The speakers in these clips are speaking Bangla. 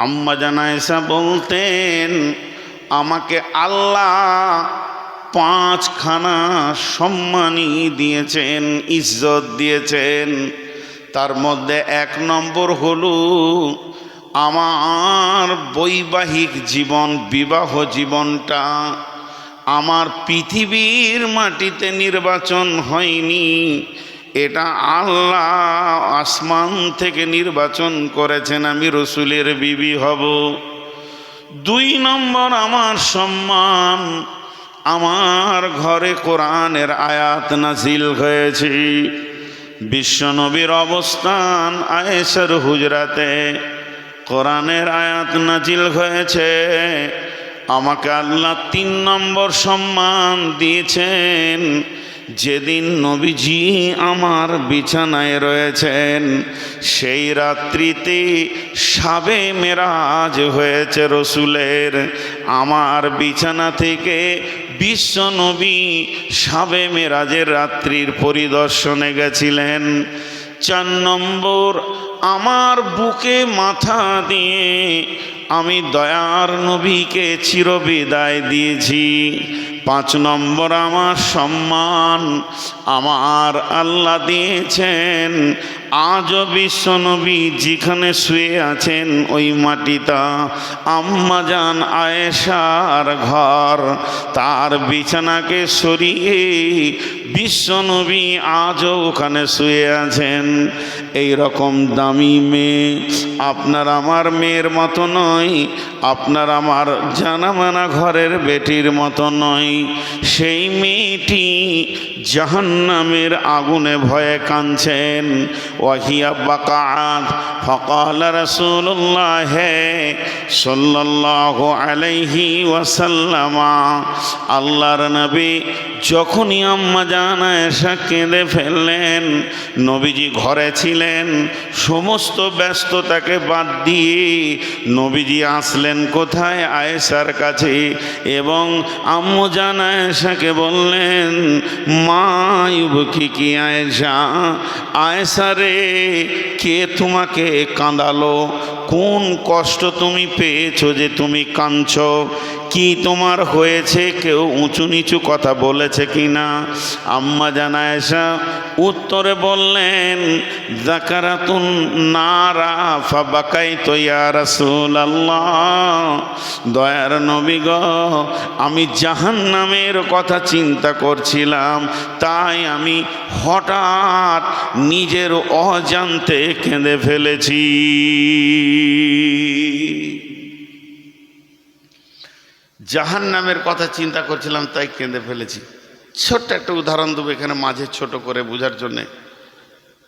আম্মা জান আয়েশা বলতেন, আমাকে আল্লাহ 5খানা সম্মানই দিয়েছেন, ইজ্জত দিয়েছেন। তার মধ্যে 1 নম্বর হলো আমার বৈবাহিক জীবন, বিবাহ জীবনটা আমার পৃথিবীর মাটিতে নির্বাচন হয়নি, এটা আল্লাহ আসমান থেকে নির্বাচন করেছেন, আমি রসুলের বিবি হব। 2 নম্বর আমার সম্মান, আমার ঘরে কোরআনের আয়াত নাজিল হয়েছে। বিশ্বনবীর অবস্থান আয়েশার হুজরাতে, কোরআনের আয়াত নাজিল হয়েছে। আমাকে আল্লাহ 3 নম্বর সম্মান দিয়েছেন, যেদিন নবীজি আমার বিছানায় রয়েছেন সেই রাত্রিতে শাবে মেরাজ হয়েছে রসুলের। আমার বিছানা থেকে বিশ্ব নবী শাবে মেরাজের রাত্রির পরিদর্শনে গেছিলেন। 4 নম্বর, আমার বুকে মাথা দিয়ে আমি দয়ার নবীকে চিরবিদায় দিয়েছি। 5 নম্বর, আমার সম্মান আমার আল্লাহ দিয়েছেন। আজও বিশ্বনবী যেখানে শুয়ে আছেন ওই মাটিটা আম্মা জান আয়েশার ঘর, তার বিছানাকে সরিয়ে বিশ্বনবী আজও ওখানে শুয়ে আছেন। এই রকম দামি মেয়ে আপনার আমার মেয়ের মতো নয়, আপনার আমার জানামানা ঘরের বেটির মতো নয়। সেই মেয়েটি জাহান্নামের আগুনে ভয়ে কাঁদছেন। ওয়াহিয়া বাকাত ফকাল রাসূলুল্লাহ সাল্লাল্লাহু আলাইহি ওয়াসাল্লাম, আল্লাহর নবী যখনই আম্মা জান আয়েশা কেঁদে ফেললেন, নবীজি ঘরে ছিলেন, সমস্ত ব্যস্ততাকে বাদ দিয়ে নবীজি আসলেন কোথায়? আয়েশার কাছে, এবং আম্মু জান আয়েশাকে বললেন, মা ইউবকি কি আয়েশা, আয়েশা রে কে তোমাকে কাঁদালো? কোন কষ্ট তুমি পেয়েছো যে তুমি কাঁদছো? কি তোমার হয়েছে? কেউ উঁচু নিচু কথা বলেছে কি না? আম্মা জান আয়েশা উত্তরে বললেন, যাকারাতুন নারা ফাবাকাইতু ইয়া রাসূলুল্লাহ, দয়ার নবী গো, আমি জাহান্নামের কথা চিন্তা করছিলাম, তাই আমি হঠাৎ নিজের অজান্তে কেঁদে ফেলেছি। জাহান্নামের কথা চিন্তা করছিলাম তাই কেঁদে ফেলেছি। ছোট্ট একটা উদাহরণ দেবো এখানে মাঝে ছোট করে বোঝার জন্যে।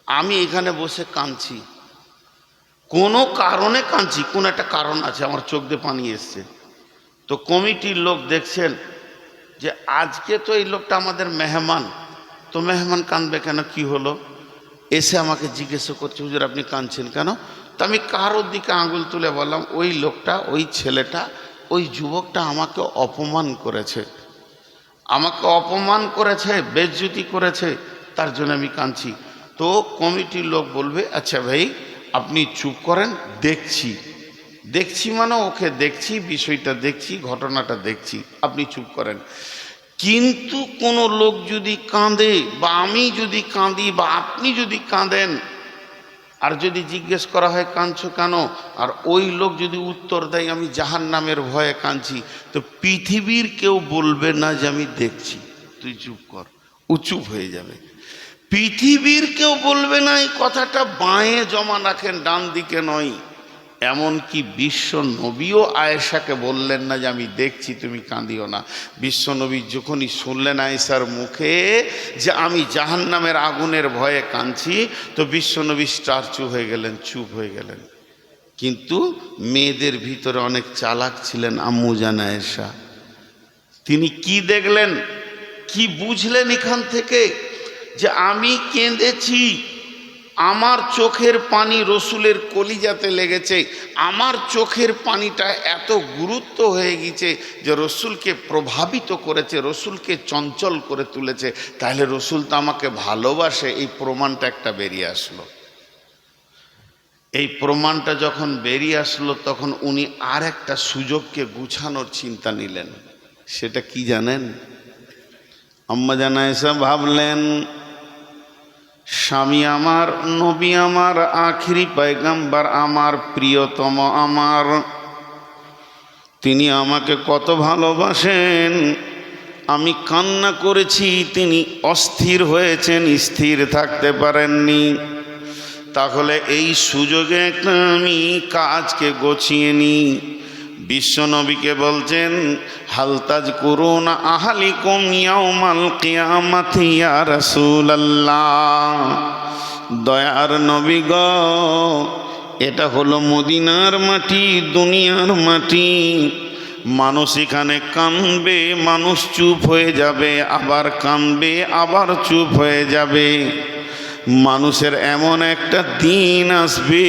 আমি এখানে বসে কাঁদছি, কোনো কারণে কাঁদছি, কোন একটা কারণ আছে, আমার চোখ দিয়ে পানি এসছে। তো কমিটির লোক দেখছেন যে আজকে তো এই লোকটা আমাদের মেহমান, তো মেহমান কাঁদবে কেন, কি হলো? এসে আমাকে জিজ্ঞেস করছে, হুজুর আপনি কাঁদছেন কেন? তো আমি কারোর দিকে আঙুল তুলে বললাম, ওই লোকটা, ওই ছেলেটা, ওই যুবকটা আমাকে অপমান করেছে, আমাকে অপমান করেছে, বেইজ্জতি করেছে, তার জন্য আমি কাঁদছি। তো কমিটির লোক বলবে, আচ্ছা ভাই আপনি চুপ করেন, দেখছি। দেখছি মানে ওকে দেখছি, বিষয়টা দেখছি, ঘটনাটা দেখছি, আপনি চুপ করেন। কিন্তু কোনো লোক যদি কাঁদে, বা আমি যদি কাঁদি, বা আপনি যদি কাঁদেন, আর যদি জিজ্ঞেস করা হয় কাঁদছো কেন, আর ওই লোক যদি উত্তর দেয় আমি জাহান্নামের ভয়ে কাঁদছি, তো পৃথিবীর কেউ বলবে না যে আমি দেখছি, তুই চুপ কর, ও চুপ হয়ে যাবে। পৃথিবীর কেউ বলবে না এই কথাটা বাঁয়ে জমা রাখেন, ডান দিকে নয়। এমনকি বিশ্ব নবীও আয়েশাকে বললেন না যে আমি দেখছি, তুমি কাঁদিও না। বিশ্ব নবী যখনই শুনলেন আয়েশার মুখে যে আমি জাহান্নামের আগুনের ভয়ে কাঁদছি, তো বিশ্ব নবী স্ট্যাচু হয়ে গেলেন, চুপ হয়ে গেলেন। কিন্তু মেয়েদের ভিতরে অনেক চালাক ছিলেন আম্মু জান আয়েশা। তিনি কি দেখলেন, কি বুঝলেন এখান থেকে, যে আমি কেঁদেছি, আমার চোখের পানি রসুলের কলিজাতে লেগেছে, আমার চোখের পানিটা এত গুরুত্ব হয়ে গেছে যে রসুলকে প্রভাবিত করেছে, রসুলকে চঞ্চল করে তুলেছে, তাহলে রসুল তো আমাকে ভালোবাসে, এই প্রমাণটা একটা বেরিয়ে আসলো। এই প্রমাণটা যখন বেরিয়ে আসলো তখন উনি আর একটা সুযোগকে গুছানোর চিন্তা নিলেন। সেটা কি জানেন? আম্মা জান আয়েশা ভাবলেন, স্বামী আমার, নবী আমার, আখিরি পয়গম্বর আমার, প্রিয়তম আমার, তিনি আমাকে কত ভালোবাসেন। আমি কান্না করেছি, তিনি অস্থির হয়েছেন, স্থির থাকতে পারেননি। তাহলে এই সুযোগে আমি কাজকে গোছিয়ে নিই। বিশ্বনবীকে বলছেন, হালতাজ করুন আহালিকুম ইয়াউমাল কিয়ামাতি ইয়া রাসূলুল্লাহ। দয়ার নবী গো, এটা হলো মদিনার মাটি, দুনিয়ার মাটি। মানুষ এখানে কাঁদবে, মানুষ চুপ হয়ে যাবে, আবার কাঁদবে, আবার চুপ হয়ে যাবে। মানুষের এমন একটা দিন আসবে,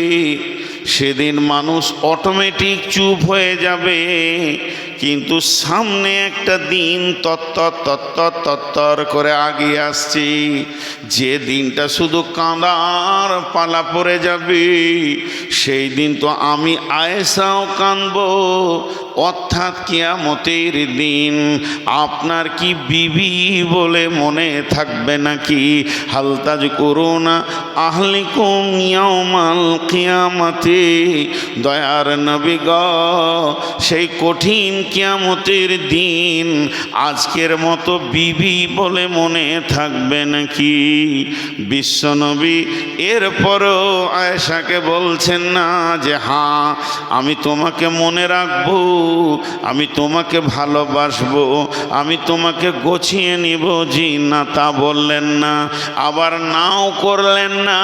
সেদিন মানুষ অটোমেটিক চুপ হয়ে যাবে। কিন্তু সামনে একটা দিন তত্তর করে আগিয়ে আসছে, যে দিনটা শুধু কাঁদার পালা পড়ে যাবে। সেই দিন তো আমি আয়েশাও কাঁদবো, অর্থাৎ কিয়ামতের দিন। আপনার কি বিবি বলে মনে থাকবে নাকি? হালতাজ করুনা আহলিকুম ইয়াউমাল কিয়ামাতি। দয়ার নবী গো, সেই কঠিন কিয়ামতের দিন আজকের মতো বিবি বলে মনে থাকবে নাকি? বিশ্বনবী এরপরও আয়েশাকে বলছেন না যে হ্যাঁ আমি তোমাকে মনে রাখবো, আমি তোমাকে ভালোবাসবো, আমি তোমাকে গোছিয়ে নিব। জি না, তা বললেন না। আবার নাও করলেন না।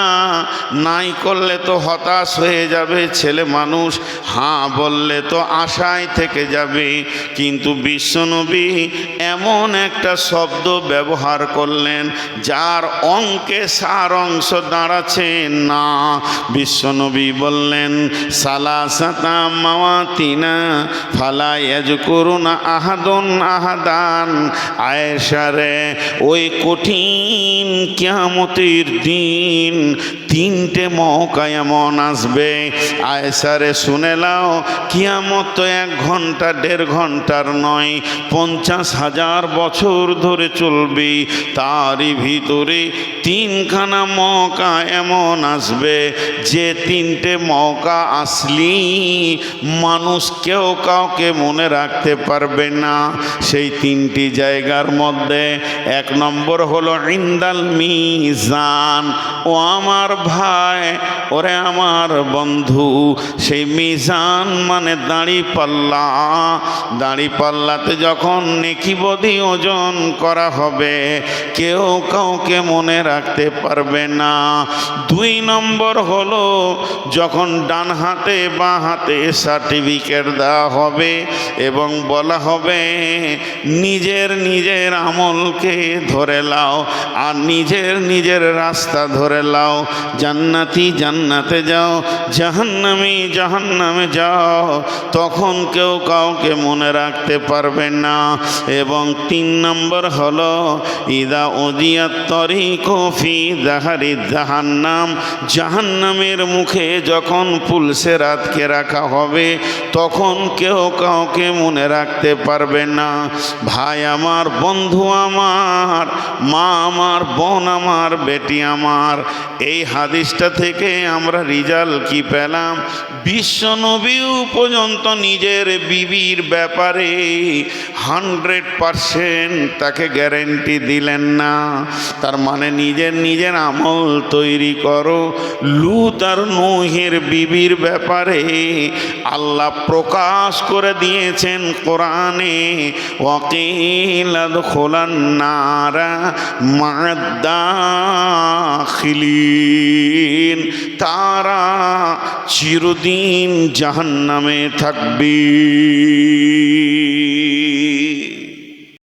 নাই করলে তো হতাশ হয়ে যাবে ছেলে মানুষ, হ্যাঁ বললে তো আশায় থেকে যাবে। কিন্তু বিশ্বনবী এমন একটা শব্দ ব্যবহার করলেন যার অঙ্কে সার অংশ দাঁড়াচ্ছে না। বিশ্বনবী বললেন, সালাসাতা মাওয়াতিনা ফালা ইয়াজকুরুনা আহাদুন আহাদান। আয়েশা রে, ওই কঠিন কিয়ামতের দিন তিনটে মৌকা এমন আসবে। আয়েশা রে শুনে নাও, কিয়ামত তো 1 ঘন্টা 1.5 ঘন্টার নয়, 50,000 বছর ধরে চলবে। তারই ভিতরে 3খানা মৌকা এমন আসবে, যে 3টে মৌকা আসলি মানুষ কেউ কাউকে মনে রাখতে পারবে না। সেই 3টি জায়গার মধ্যে 1 নম্বর হলো ইনদাল মিজান। ও আমার ভাই, ওরে আমার বন্ধু, সেই মিজান মানে দাঁড়ি পাল্লা। দাঁড়ি পাল্লাতে যখন নেকি বদি ওজন করা হবে, কেউ কাউকে মনে রাখতে পারবে না। 2 নম্বর হলো যখন ডান হাতে বাঁ হাতে সার্টিফিকেট দেওয়া হবে এবং বলা হবে নিজের আমলকে ধরে লাও আর নিজের রাস্তা ধরে লাও। জান্নাতি জান্নাতে যাও, জাহান্নামী জাহান্নামে যাও। তখন কেউ কাউকে মনে রাখতে পারবে না। এবং 3 নম্বর হলো ইদা উদিয়াত তরিকু ফি যাহারি জাহান্নাম। জাহান্নামের মুখে যখন পুলসে রাতকে রাখা হবে, তখন কেউ কাউকে মনে রাখতে পারবে না। ভাই আমার, বন্ধু আমার, মা আমার, বোন আমার, বেটি আমার, এই হাদিসটা থেকে আমরা রিজাল্ট কি পেলাম? বিশ্বনবীও পর্যন্ত নিজের বিবির ব্যাপারে 100% তাকে গ্যারেন্টি দিলেন না। তার মানে নিজের আমল তৈরি করো। লূত আর নূহের বিবির ব্যাপারে আল্লাহ প্রকাশ করে দিয়েছেন কোরআনে, ওয়াকিল আদখুলান নারা মা'আদ-দাখিলিন। তারা চিরদিন জাহান্নামে থাকবে।